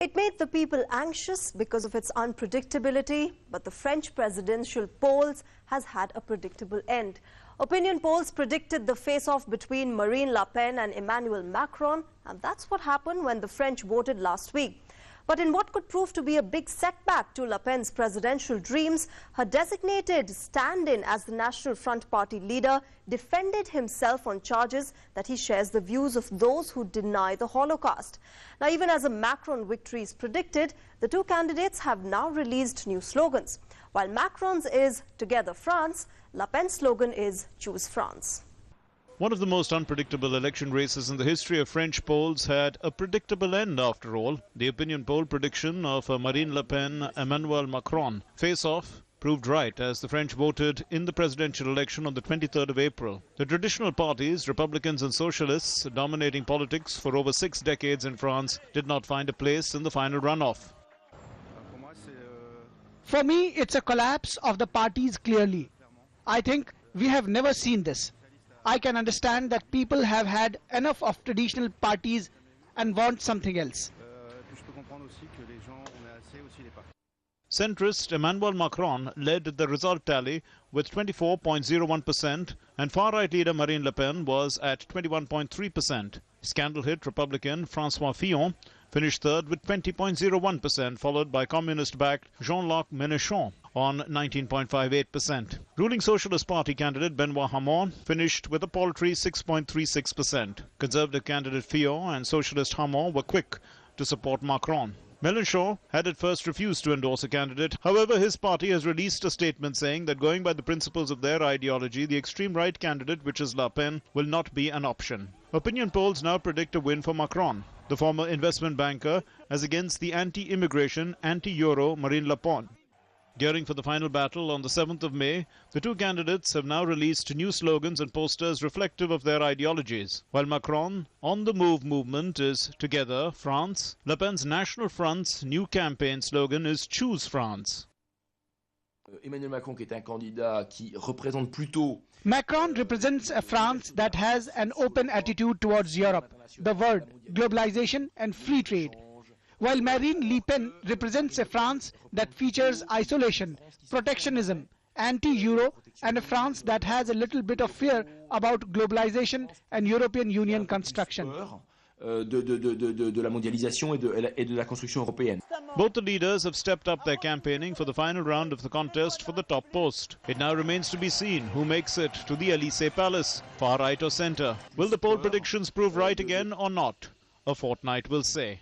It made the people anxious because of its unpredictability, but the French presidential polls has had a predictable end. Opinion polls predicted the face-off between Marine Le Pen and Emmanuel Macron, and that's what happened when the French voted last week. But in what could prove to be a big setback to Le Pen's presidential dreams, her designated stand-in as the National Front Party leader defended himself on charges that he shares the views of those who deny the Holocaust. Now, even as a Macron victory is predicted, the two candidates have now released new slogans. While Macron's is "Together France," Le Pen's slogan is "Choose France." One of the most unpredictable election races in the history of French polls had a predictable end after all. The opinion poll prediction of Marine Le Pen, Emmanuel Macron face-off proved right as the French voted in the presidential election on the 23rd of April. The traditional parties, Republicans and Socialists, dominating politics for over 6 decades in France, did not find a place in the final runoff. For me, it's a collapse of the parties clearly. I think we have never seen this. I can understand that people have had enough of traditional parties and want something else. Centrist Emmanuel Macron led the result tally with 24.01% and far-right leader Marine Le Pen was at 21.3%. Scandal-hit Republican François Fillon finished third with 20.01%, followed by communist-backed Jean-Luc Mélenchon on 19.58%. Ruling Socialist Party candidate Benoît Hamon finished with a paltry 6.36%. Conservative candidate Fillon and Socialist Hamon were quick to support Macron. Mélenchon had at first refused to endorse a candidate. However, his party has released a statement saying that going by the principles of their ideology, the extreme right candidate, which is Le Pen, will not be an option. Opinion polls now predict a win for Macron, the former investment banker, as against the anti-immigration, anti-Euro Marine Le Pen. Gearing for the final battle on the 7th of May, the two candidates have now released new slogans and posters reflective of their ideologies. While Macron on the move movement is "Together France," Le Pen's National Front's new campaign slogan is "Choose France." Emmanuel Macron, qui est un candidat qui représente plutôt Macron represents a France that has an open attitude towards Europe, the world, globalization and free trade. While Marine Le Pen represents a France that features isolation, protectionism, anti-Euro, and a France that has a little bit of fear about globalization and European Union construction. de la mondialisation et de la construction européenne. Both the leaders have stepped up their campaigning for the final round of the contest for the top post. It now remains to be seen who makes it to the Élysée Palace, far right or centre. Will the poll predictions prove right again or not? A fortnight will say.